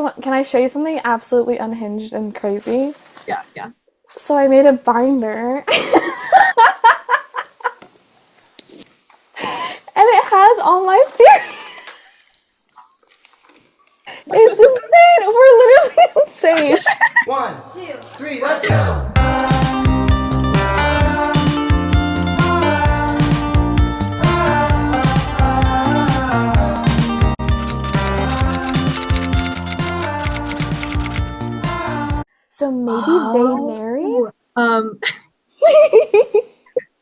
Can I show you something absolutely unhinged and crazy? Yeah, yeah. So I made a binder, and it has all my theories. It's insane. We're literally insane. 1, 2, 3, let's go! So maybe they married?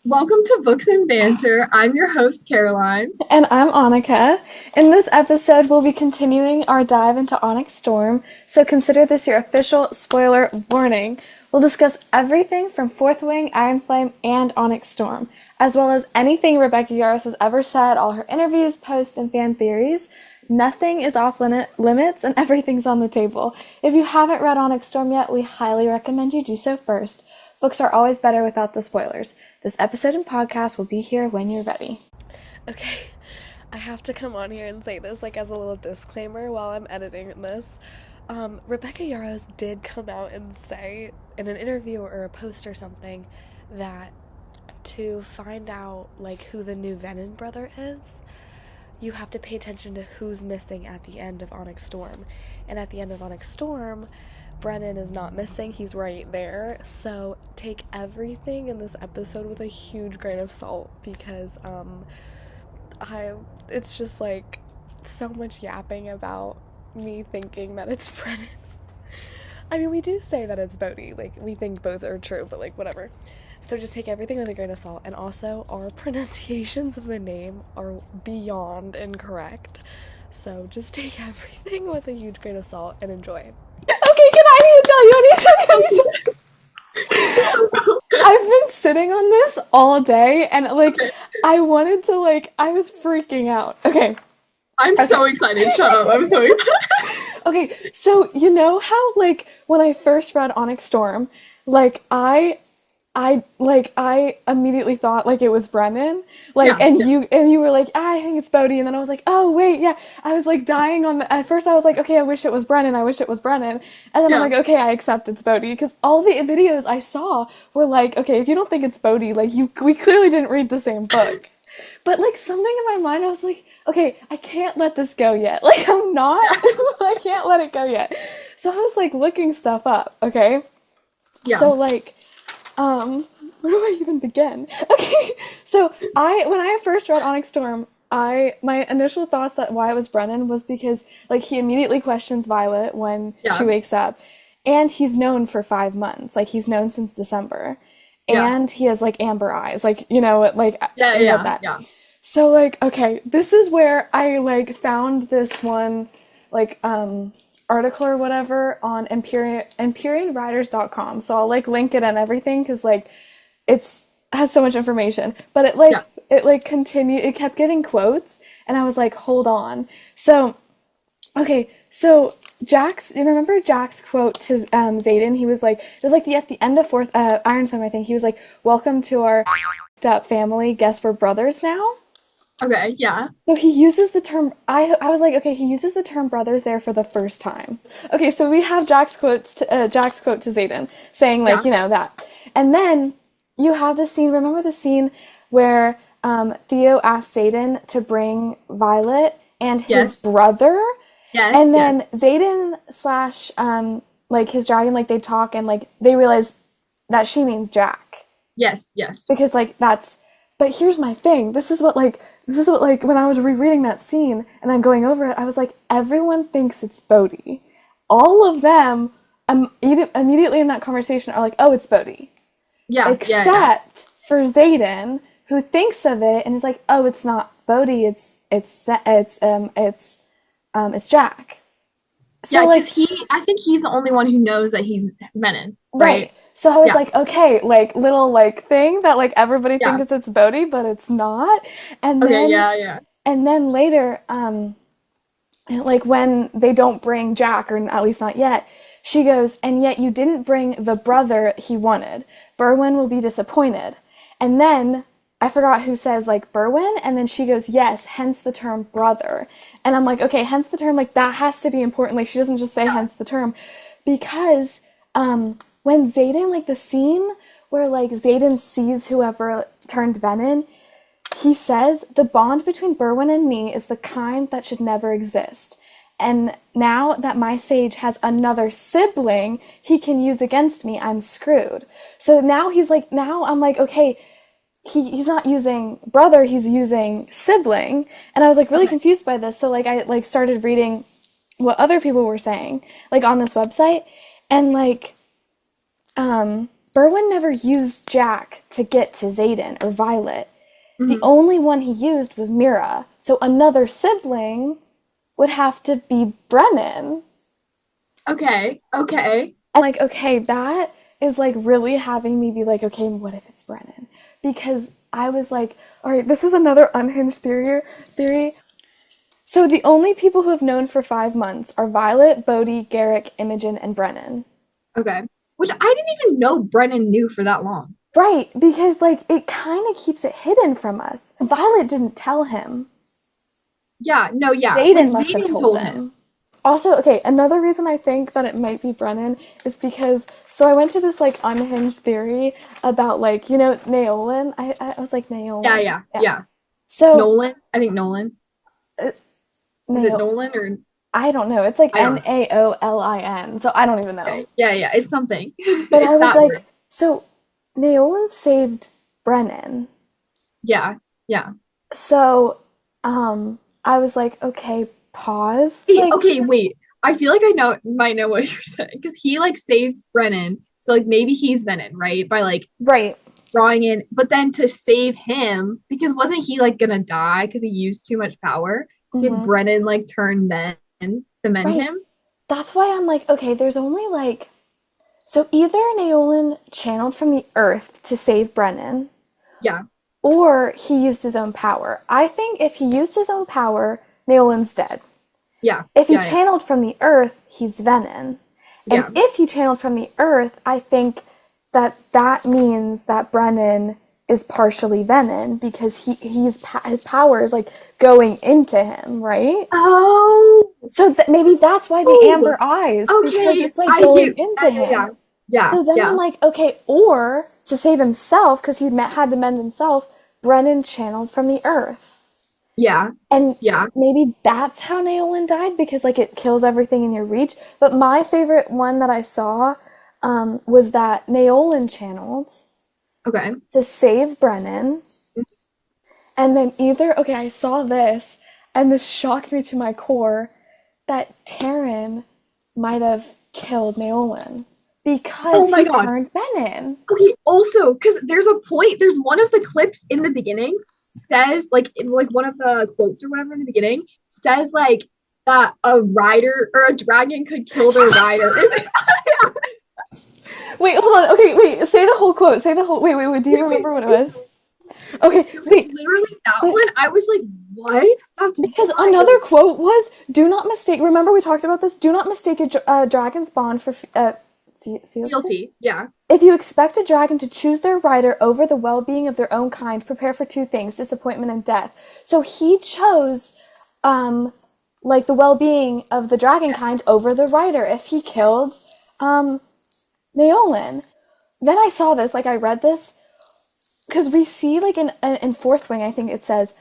Welcome to Books and Banter. I'm your host, Caroline. And I'm Annika. In this episode, we'll be continuing our dive into Onyx Storm, so consider this your official spoiler warning. We'll discuss everything from Fourth Wing, Iron Flame, and Onyx Storm, as well as anything Rebecca Yarros has ever said, all her interviews, posts, and fan theories. Nothing is off limits, and everything's on the table. If you haven't read Onyx Storm yet, we highly recommend you do so first. Books are always better without the spoilers. This episode and podcast will be here when you're ready. Okay, I have to come on here and say this as a little disclaimer while I'm editing this. Rebecca Yarros did come out and say in an interview or a post or something that to find out who the new Venom brother is, you have to pay attention to who's missing at the end of Onyx Storm. And at the end of Onyx Storm, Brennan is not missing, he's right there. So take everything in this episode with a huge grain of salt because it's just so much yapping about me thinking that it's Brennan. I mean, we do say that it's Bodhi, we think both are true, but whatever. So just take everything with a grain of salt. And also, our pronunciations of the name are beyond incorrect. So just take everything with a huge grain of salt and enjoy. Okay, I need to tell you. I've been sitting on this all day, and I wanted to I was freaking out. Okay. I'm so excited. Shut up. I'm so excited. Okay, so you know how when I first read Onyx Storm, I immediately thought it was Brennan, you were I think it's Bodhi, and then I was oh wait, yeah, I was dying on at first I was okay, I wish it was Brennan, and then I'm okay, I accept it's Bodhi, because all the videos I saw were okay, if you don't think it's Bodhi, we clearly didn't read the same book. But something in my mind, I was okay, I can't let this go yet. I'm not, I can't let it go yet. So I was looking stuff up, okay? Yeah. So where do I even begin? Okay, so when I first read Onyx Storm, my initial thoughts that why it was Brennan was because he immediately questions Violet when she wakes up, and he's known for 5 months. He's known since December. And he has amber eyes, Yeah. So okay, this is where I found this one article or whatever on Empyreanwriters.com. So I'll link it and everything because it's has so much information. But it continued. It kept getting quotes, and I was hold on. So okay, so Jax, you remember Jack's quote to Xaden? He was it was at the end of fourth Iron Flame, I think. He was welcome to our up family. Guess we're brothers now. Okay, yeah. So he uses the term, I was okay, he uses the term brothers there for the first time. Okay, so we have Jack's quote to Xaden saying that. And then you have the scene, remember the scene where Theo asked Xaden to bring Violet and his brother? Yes. And then Xaden / his dragon, they talk and they realize that she means Jack. Yes. Because but here's my thing. This is what when I was rereading that scene and I'm going over it, I was everyone thinks it's Bodhi. All of them immediately in that conversation are oh, it's Bodhi. Yeah. Except for Xaden, who thinks of it and is oh, it's not Bodhi, it's Jack. So because I think he's the only one who knows that he's Venom, right? So I was okay, little thing that everybody thinks it's Bodhi, but it's not. And then And then later, when they don't bring Jack, or at least not yet, she goes, and yet you didn't bring the brother he wanted. Berwin will be disappointed. And then I forgot who says Berwin, and then she goes, yes, hence the term brother. And I'm like, okay, hence the term, like that has to be important. Like she doesn't just say hence the term. Because when Xaden, like the scene where like Xaden sees whoever turned venom, he says, the bond between Berwin and me is the kind that should never exist. And now that my sage has another sibling he can use against me, I'm screwed. So now now I'm like, okay, he's not using brother, he's using sibling. And I was like really confused by this. So like I like started reading what other people were saying, like on this website. And like, Berwin never used Jack to get to Xaden or Violet. The only one he used was Mira. So another sibling would have to be Brennan. Okay. And like, okay, that is like really having me be like, okay, what if it's Brennan? Because I was like, all right, this is another unhinged theory. So the only people who have known for 5 months are Violet, Bodhi, Garrick, Imogen, and Brennan. Okay. Which I didn't even know Brennan knew for that long. Right, because like it kind of keeps it hidden from us. Violet didn't tell him. Yeah, no, yeah. Xaden must have told him. Also, okay, another reason I think that it might be Brennan is because, so I went to this like unhinged theory about like, you know, Naolin. I was like, Naolin. Yeah. So Nolan? I think Nolan. Is it Nolan or? I don't know. It's like Naolin, so I don't even know. Okay. Yeah, it's something. But It's I was like, word. So Naolin saved Brennan. Yeah. So, I was like, okay, pause. Hey, like, okay, wait. I feel like might know what you're saying because he like saved Brennan, so like maybe he's Venom, right? By like drawing in, but then to save him because wasn't he like gonna die because he used too much power? Did Brennan like turn then to mend him? That's why I'm like, okay, there's only like, so either Naolin channeled from the earth to save Brennan, or he used his own power. I think if he used his own power, Naolin's dead. Yeah. If he channeled from the earth, he's Venom. And if he channeled from the earth, I think that means that Brennan is partially Venom because his power is like going into him, right? Oh. So maybe that's why the amber eyes. Okay. Because it's like going into him. Yeah. So then I'm like, okay, or to save himself, because he had to mend himself, Brennan channeled from the earth. Yeah. And maybe that's how Naolin died, because like it kills everything in your reach. But my favorite one that I saw was that Naolin channeled to save Brennan. And then I saw this, and this shocked me to my core, that Taryn might have killed Naolin. Because he turned Venom. Okay, also, because there's one of the clips in the beginning says, like, in like one of the quotes or whatever in the beginning, says like that a rider or a dragon could kill their rider. Wait, hold on. Okay, wait, say the whole quote. Wait, do you remember what it was? Okay, wait. Literally that one, I was like, what? That's because another quote was, do not mistake, remember we talked about this? Do not mistake a dragon's bond for fealty. Yeah. If you expect a dragon to choose their rider over the well-being of their own kind, prepare for 2 things, disappointment and death. So he chose, like, the well-being of the dragon kind over the rider if he killed, Naolin. Then I saw this, like, I read this, because we see, like, in Fourth Wing, I think it says,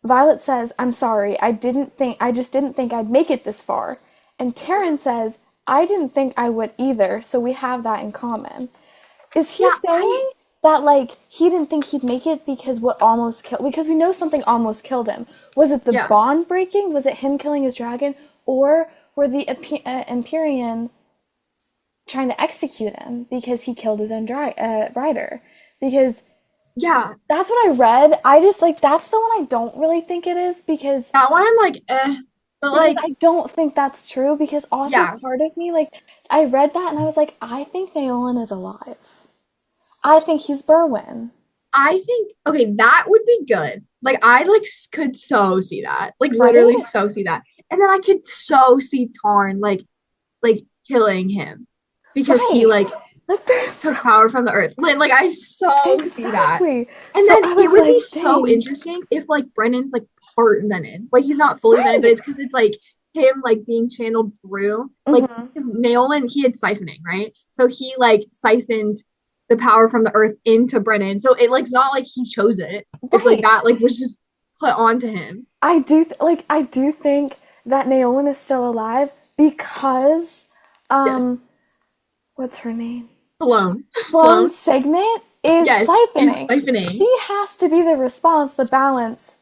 Violet says, I'm sorry, I just didn't think I'd make it this far. And Taryn says, I didn't think I would either, so we have that in common. Is he saying that, like, he didn't think he'd make it because because we know something almost killed him. Was it the bond breaking? Was it him killing his dragon? Or were the Empyrean trying to execute him because he killed his own rider? Because that's what I read. I just, like, that's the one I don't really think it is, because that one I'm like, but like, I don't think that's true, because also part of me, like, I read that and I was like, I think Naolin is alive. I think he's Berwin. I think, okay, that would be good. Like, I, like, could so see that. Like, literally so see that. And then I could so see Tarn, like killing him. Because he, like took power from the earth. Like, I so see that. And then it would be so interesting if, like, Brennan's, like, part venom. Like he's not fully venom, but it's because it's like him like being channeled through. Like because Naolan, he had siphoning, right? So he like siphoned the power from the earth into Brennan. So it like it's not like he chose it. It's like that like was just put onto him. I do think that Naolan is still alive because what's her name? Sloane's signet is siphoning. She has to be the response, the balance.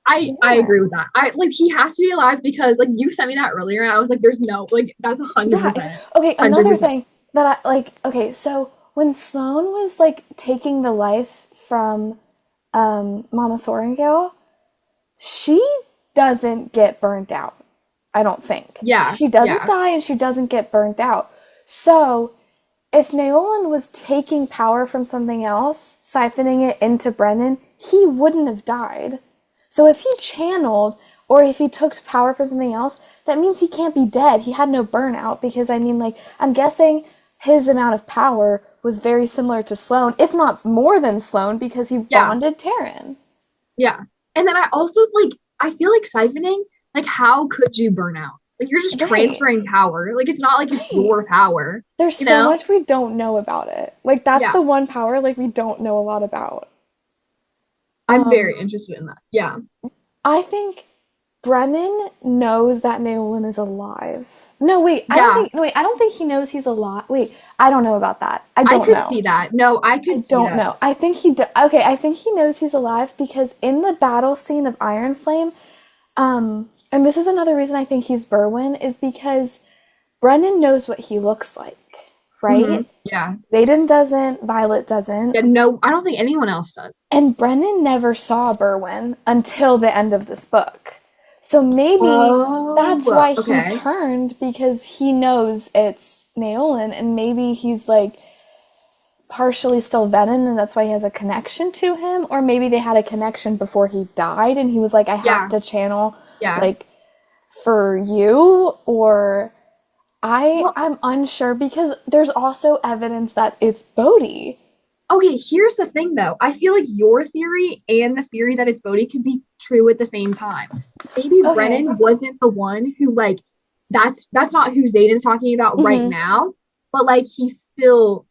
I agree with that. He has to be alive because like you sent me that earlier and I was like, there's no like that's 100%. Okay, another thing that I like. Okay, so when Sloane was like taking the life from Mama Sorrengail, she doesn't get burnt out. I don't think. Yeah, she doesn't die and she doesn't get burnt out. So if Naolan was taking power from something else, siphoning it into Brennan, he wouldn't have died. So if he channeled or if he took power from something else, that means he can't be dead. He had no burnout because, I mean, like, I'm guessing his amount of power was very similar to Sloane, if not more than Sloane, because he bonded Taryn. Yeah. And then I also, like, I feel like siphoning, like, how could you burn out? Like, you're just transferring power. Like, it's not like it's your power. There's so much we don't know about it. Like, that's the one power, like, we don't know a lot about. I'm very interested in that. Yeah. I think Brennan knows that Naolan is alive. No, wait. I don't think he knows he's alive. Wait, I don't know about that. I could see that. No, I could see that. I don't know. I think I think he knows he's alive because in the battle scene of Iron Flame, and this is another reason I think he's Berwyn, is because Brennan knows what he looks like. Right? Mm-hmm. Yeah. Zayden doesn't. Violet doesn't. Yeah, no, I don't think anyone else does. And Brennan never saw Berwyn until the end of this book. So maybe that's why he turned, because he knows it's Naolan, and maybe he's like partially still Venom, and that's why he has a connection to him. Or maybe they had a connection before he died, and he was like, I have to channel like for you, or... I'm unsure because there's also evidence that it's Bodhi. Okay, here's the thing though. I feel like your theory and the theory that it's Bodhi could be true at the same time. Maybe Brennan wasn't the one who like that's not who Zayden's talking about right now, but like he still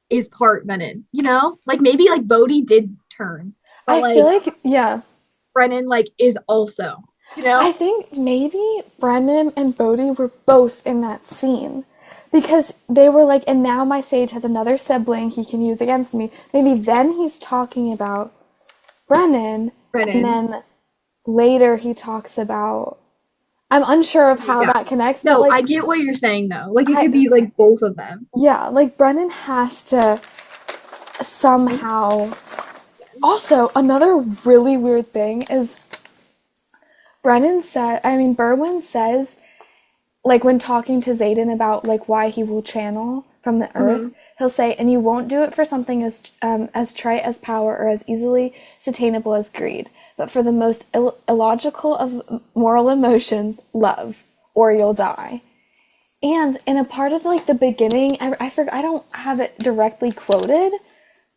is part Venom, you know? Like maybe like Bodhi did turn. But, I feel like Brennan like is also. You know? I think maybe Brennan and Bodhi were both in that scene because they were like, and now my sage has another sibling he can use against me. Maybe then he's talking about Brennan. And then later he talks about... I'm unsure of how that connects. No, I get what you're saying though. Like it could be like both of them. Yeah, like Brennan has to somehow... Also, another really weird thing is... Berwyn says, like, when talking to Zayden about, like, why he will channel from the earth, he'll say, and you won't do it for something as trite as power or as easily attainable as greed, but for the most illogical of moral emotions, love, or you'll die. And in a part of, like, the beginning, I don't have it directly quoted,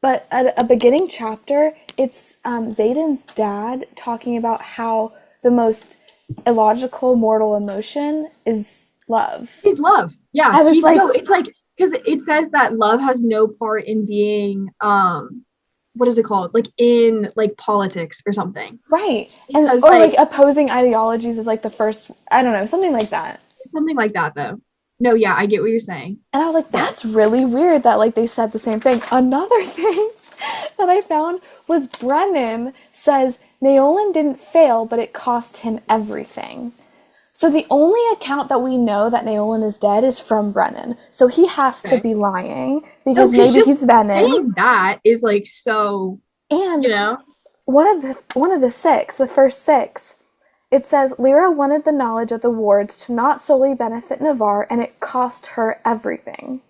but at a beginning chapter, it's Zayden's dad talking about how the most illogical mortal emotion is love. It's love. Yeah. It's like, because it says that love has no part in being, what is it called? Like in like politics or something. Right. Because, or like opposing ideologies is like the first, I don't know, something like that. Something like that though. No, yeah, I get what you're saying. And I was like, that's really weird that like they said the same thing. Another thing that I found was Brennan says, Naolan didn't fail, but it cost him everything. So the only account that we know that Naolan is dead is from Brennan. So he has to be lying because maybe he's Venom. That is like so. And you know, one of the six, the first six, it says Lyra wanted the knowledge of the wards to not solely benefit Navarre, and it cost her everything.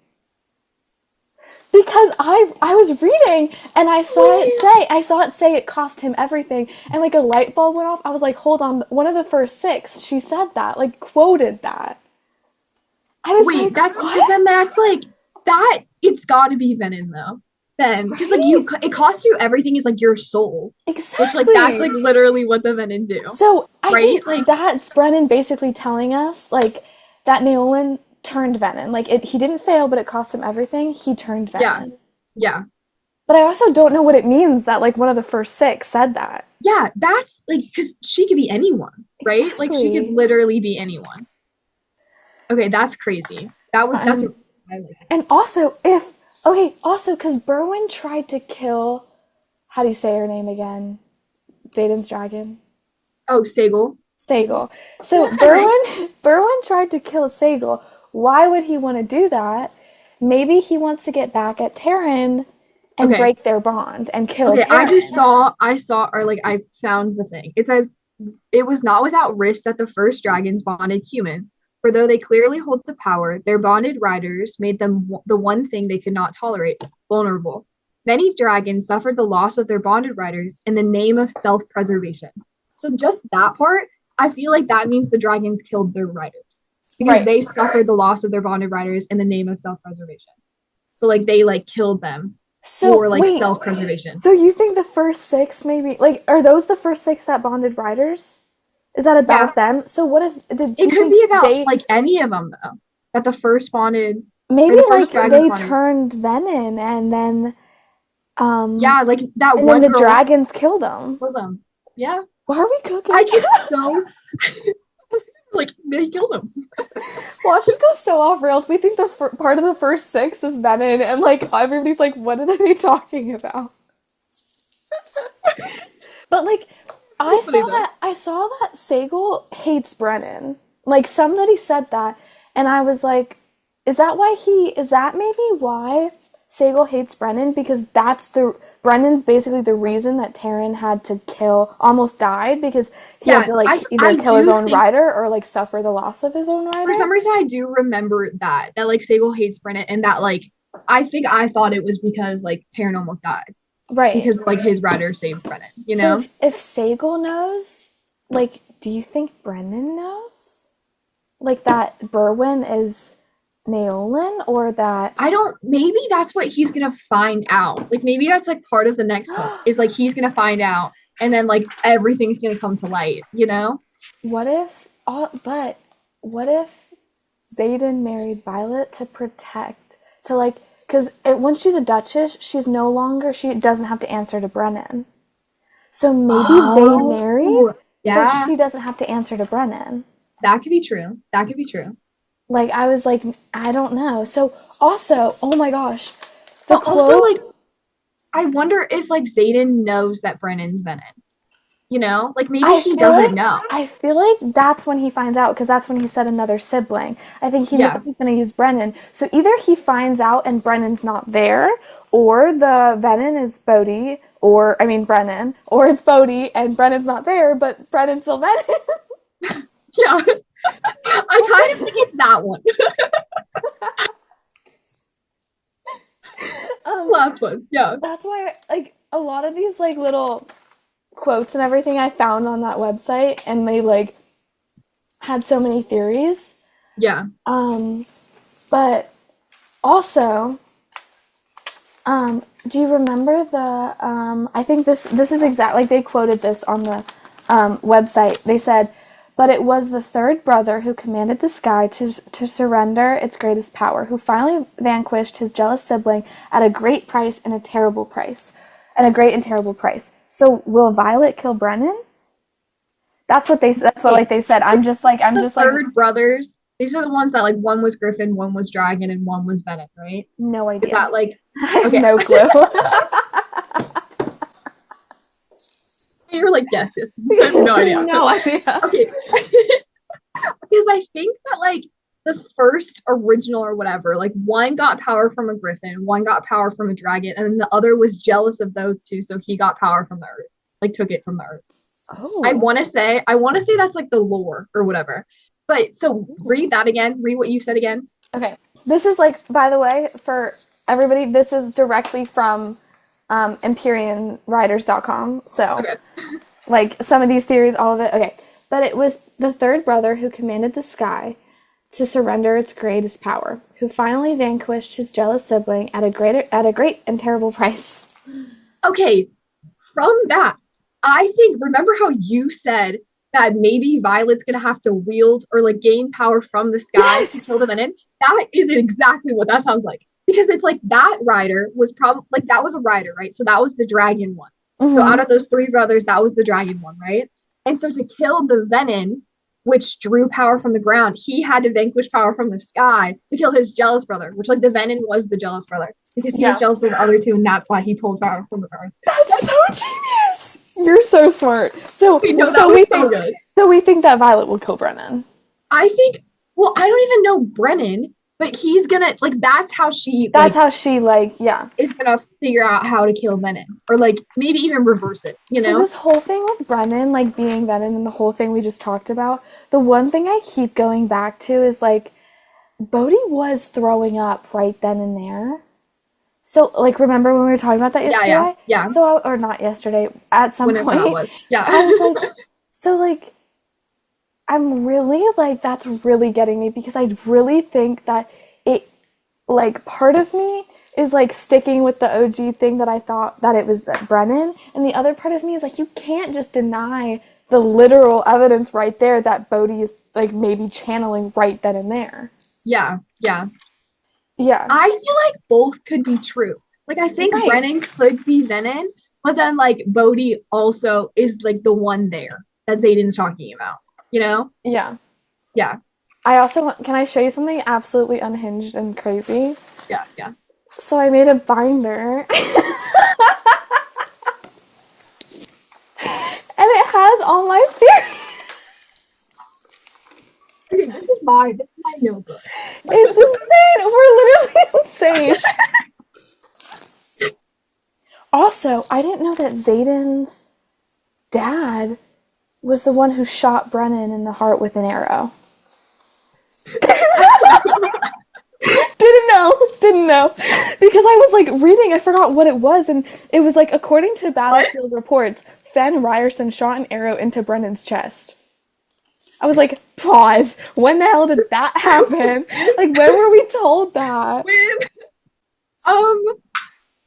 Because I was reading and I saw it say it cost him everything, and like a light bulb went off. I was like, hold on, one of the first six, she said that, like quoted that. I was that's like that. It's got to be Venom though. then, because like it costs you everything is like your soul. Exactly. Which like that's like literally what the venom do. So I think like that's Brennan basically telling us like that Naolan turned venom. Like he didn't fail, but it cost him everything. He turned venom. Yeah. But I also don't know what it means that like one of the first 6 said that. Yeah, that's like because she could be anyone, right? Exactly. Like she could literally be anyone. Okay, that's crazy. That's and also because Berwyn tried to kill, how do you say her name again? Xaden's dragon. Oh, Sagel. So Berwyn tried to kill Sagel. Why would he want to do that? Maybe he wants to get back at Terran and break their bond and kill Terran. I found the thing. It says, it was not without risk that the first dragons bonded humans, for though they clearly hold the power, their bonded riders made them the one thing they could not tolerate, vulnerable. Many dragons suffered the loss of their bonded riders in the name of self-preservation. So just that part, I feel like that means the dragons killed their riders. Because they suffered the loss of their bonded riders in the name of self-preservation. So like they like killed them for like self-preservation. So you think the first 6 maybe like are those the first 6 that bonded riders? Is that about them? So what if it could be about like any of them though? That the first bonded maybe like they turned venom and then like that and one then the dragons killed them. Yeah. Why are we cooking? I get so like they killed him. Watch us go so off rails. We think the part of the first 6 is venom, and like everybody's like, "What are they talking about?" But like, I saw that Sagel hates Brennan. Like somebody said that, and I was like, "Is that maybe why Sagel hates Brennan? Because Brennan's basically the reason that Terran had to almost died because he had to like either kill his own rider or like suffer the loss of his own rider." For some reason, I do remember that like Sagel hates Brennan, and that like I thought it was because like Terran almost died, right? Because like his rider saved Brennan, you know. So if Sagel knows, like, do you think Brennan knows, like that Berwyn is Naolan, or that maybe that's what he's gonna find out. Like maybe that's like part of the next book is like he's gonna find out and then like everything's gonna come to light, you know? What if Xaden married Violet because once she's a duchess, she doesn't have to answer to Brennan. So maybe they married so she doesn't have to answer to Brennan. That could be true. Like, I was like, I don't know. So, also, oh my gosh. Also, like, I wonder if, like, Xaden knows that Brennan's venom. You know? Like, maybe he doesn't know. I feel like that's when he finds out, because that's when he said another sibling. I think he knows he's going to use Brennan. So, either he finds out and Brennan's not there, or the venom is Brennan, or it's Bodhi and Brennan's not there, but Brennan's still venom. Yeah. I kind of think it's that one. Last one, yeah. That's why, like, a lot of these, like, little quotes and everything I found on that website, and they, like, had so many theories. Yeah. But also, do you remember I think this is exactly, like, they quoted this on the website. They said, "But it was the third brother who commanded the sky to surrender its greatest power, who finally vanquished his jealous sibling at a great price and a terrible price. So will Violet kill Brennan?" That's what they said. I'm just like third brothers. These are the ones that like one was Griffin, one was Dragon, and one was Venom, right? No idea. Is that like I have no clue. You're like, yes. I have no idea. No idea. Okay. Because I think that like the first original or whatever, like one got power from a griffin, one got power from a dragon, and then the other was jealous of those two, so he got power from the earth, like took it from the earth. Oh. I want to say that's like the lore or whatever. But so read that again. Read what you said again. Okay. This is like, by the way, for everybody, this is directly from EmpyreanWriters.com. So, like, some of these theories, all of it. Okay. But it was the third brother who commanded the sky to surrender its greatest power, who finally vanquished his jealous sibling at a great and terrible price. Okay, from that, I think, remember how you said that maybe Violet's gonna have to wield or like gain power from the sky to kill the venom? That is exactly what that sounds like. Because it's like that rider was probably like that was a rider, right? So that was the dragon one. So out of those three brothers, that was the dragon one, right? And so to kill the venom, which drew power from the ground, he had to vanquish power from the sky to kill his jealous brother, which like the venom was the jealous brother because he was jealous of the other two, and that's why he pulled power from the earth. That's so genius. You're so smart. So we think that Violet will kill Brennan. I think. Well, I don't even know Brennan, but he's gonna like. That's how she is gonna figure out how to kill Venom, or like maybe even reverse it. You know. So this whole thing with Brennan like being Venom and the whole thing we just talked about. The one thing I keep going back to is like, Bodhi was throwing up right then and there. So, like, remember when we were talking about that yesterday? Yeah. So, or not yesterday, at some Whenever point. That was. Yeah. I was like, so, like, I'm really, like, that's really getting me because I really think that it, like, part of me is, like, sticking with the OG thing that I thought that it was Brennan. And the other part of me is, like, you can't just deny the literal evidence right there that Bodhi is, like, maybe channeling right then and there. Yeah. Yeah. I feel like both could be true. Like, I think Brennan could be Venom, but then, like, Bodhi also is, like, the one there that Xaden's talking about, you know? Yeah. Yeah. I also can I show you something absolutely unhinged and crazy? Yeah. So I made a binder. And it has all my theories. Okay, this is my notebook. It's insane. We're literally insane. Also, I didn't know that Xaden's dad was the one who shot Brennan in the heart with an arrow. Didn't know. Because I was like reading, I forgot what it was, and it was like, according to Battlefield reports, Fen Ryerson shot an arrow into Brennan's chest. I was like, pause. When the hell did that happen? Like, when were we told that?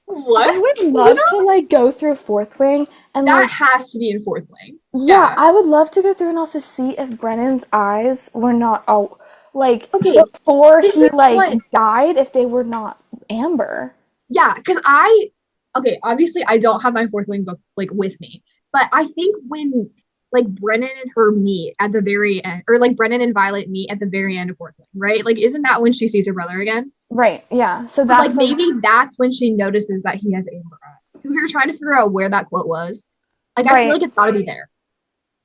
What? I would love to, like, go through Fourth Wing and that like, has to be in Fourth Wing. Yeah, I would love to go through and also see if Brennan's eyes were not before he died, if they were not amber. Yeah, because obviously I don't have my Fourth Wing book like with me, but I think when like Brennan and her meet at the very end, or like Brennan and Violet meet at the very end of Fourth Wing, right? Like, isn't that when she sees her brother again? Right. Yeah. So that's like maybe that's when she notices that he has amber eyes. Because we were trying to figure out where that quote was. Like, I feel like it's got to be there,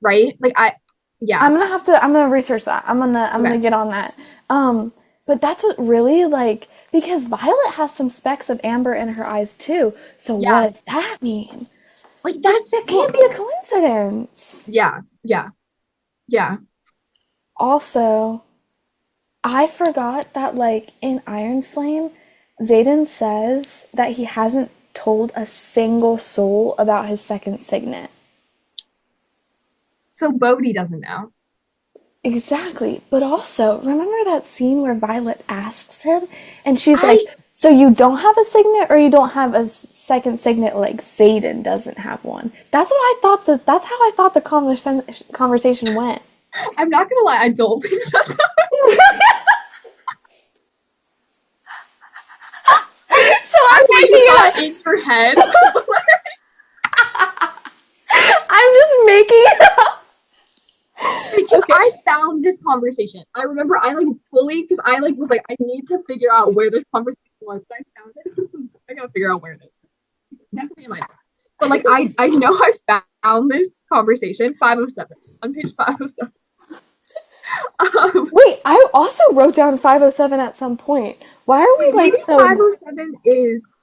right? Like, I'm gonna research that. I'm gonna get on that. But that's what really, like, because Violet has some specks of amber in her eyes too. So what does that mean? Like, it can't be a coincidence. Yeah. Also, I forgot that, like, in Iron Flame, Xaden says that he hasn't told a single soul about his second signet. So Bodhi doesn't know. Exactly. But also, remember that scene where Violet asks him, and she's like, so you don't have a signet, or you don't have a second signet like Xaden doesn't have one? That's how I thought the conversation went. I'm not gonna lie, I don't think that's So I'm making it in your head. I'm just making it up. Because I found this conversation. I remember I like fully, because I like was like, I need to figure out where this conversation was. I found it. I gotta figure out where it is. Definitely in my notes. But like I know I found this conversation 507 on page 507. Wait, I also wrote down 507 at some point. Why are we like so? 507 is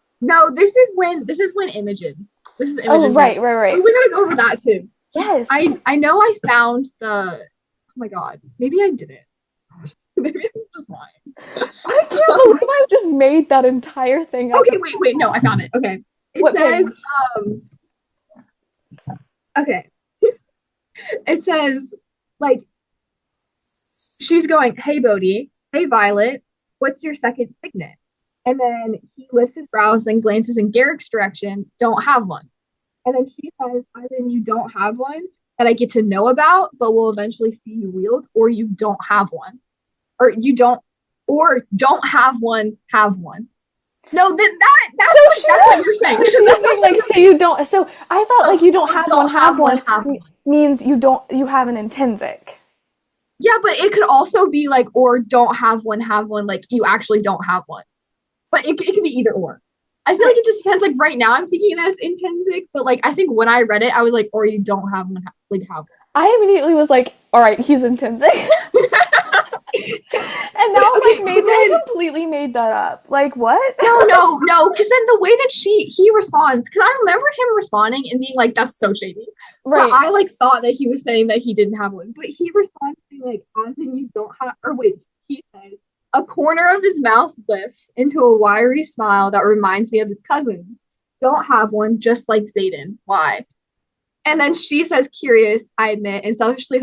this is when images. This is images. Oh, right. So we gotta go over that too. Yes. I know I found oh my god, maybe I didn't. Maybe I'm just lying. I can't believe I just made that entire thing up. Okay, wait, no, I found it. Okay. It says okay. It says, like, she's going, hey Bodhi, hey Violet, what's your second signet? And then he lifts his brows and glances in Garrick's direction, don't have one. And then she says, either you don't have one that I get to know about, but will eventually see you wield, or you don't have one. Or don't have one, have one. No, that's what you're saying. She's like, so you don't, so I thought like you don't have one means you have an intrinsic. Yeah, but it could also be like, or don't have one, like you actually don't have one. But it could be either or. I feel like it just depends. Like right now, I'm thinking that it's intrinsic, but like I think when I read it, I was like, or you don't have one, like have one. I immediately was like, all right, he's intrinsic. And now I'm like, maybe I completely made that up. Like what? No, because then the way that he responds, because I remember him responding and being like, that's so shady. Right. But I like thought that he was saying that he didn't have one, but he responds being like, as in you don't have, or wait, he says, a corner of his mouth lifts into a wiry smile that reminds me of his cousins. Don't have one, just like Xaden. Why? And then she says, curious, I admit, and selfishly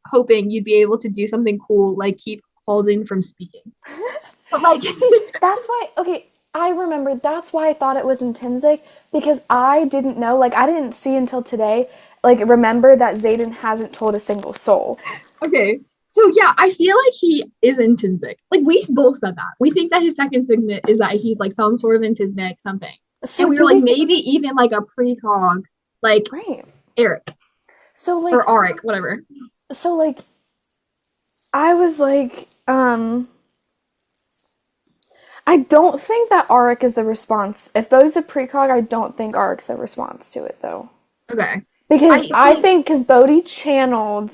hoping you'd be able to do something cool, like keep Halden from speaking. But like, that's why, okay, I remember that's why I thought it was intrinsic, because I didn't know, like, I didn't see until today, like, remember that Xaden hasn't told a single soul. Okay, so yeah, I feel like he is intrinsic. Like, we both said that. We think that his second signet is that he's, like, some sort of intrinsic something. So and we were like, maybe even, like, a precog, like, right. Eric. So, like... Or Auric, whatever. So, like, I was like, I don't think that Auric is the response. If Bodhi's a precog, I don't think Auric's the response to it, though. Okay. Because I think, because Bodhi channeled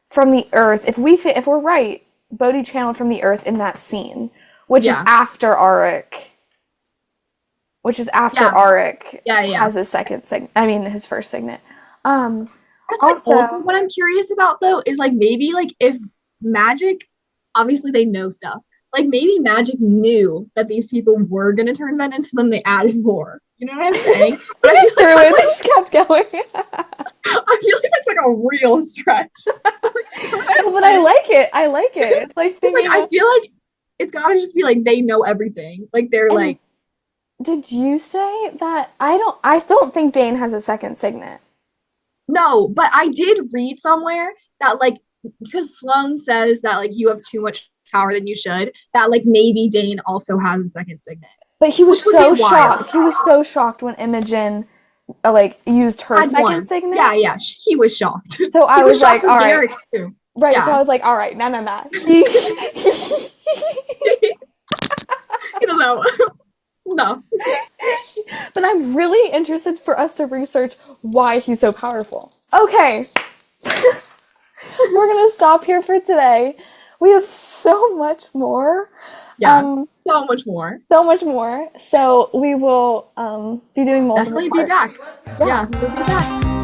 from the earth, if we're right, Bodhi channeled from the earth in that scene, which is after Auric. Auric has his second signet. I mean, his first signet. That's also what I'm curious about, though, is like maybe like if Magic, obviously they know stuff. Like maybe Magic knew that these people were gonna turn men into them. They added more. You know what I'm saying? They just threw it. They just kept going. I feel like that's like a real stretch. But I like it. It's like, I feel like it's gotta just be like they know everything. Like they're like. Did you say that? I don't think Dane has a second signet. No, but I did read somewhere that like because Sloane says that like you have too much power than you should, that like maybe Dane also has a second signet. But he was so shocked. He was so shocked when Imogen like used her second signet. Yeah, he was shocked. So I was like, all right. Too. Right, so I was like, all right, no. He doesn't have one. No. But I'm really interested for us to research why he's so powerful. Okay. We're going to stop here for today. We have so much more. Yeah, so much more. So we will be doing multiple Definitely be back. Yeah, we'll be back.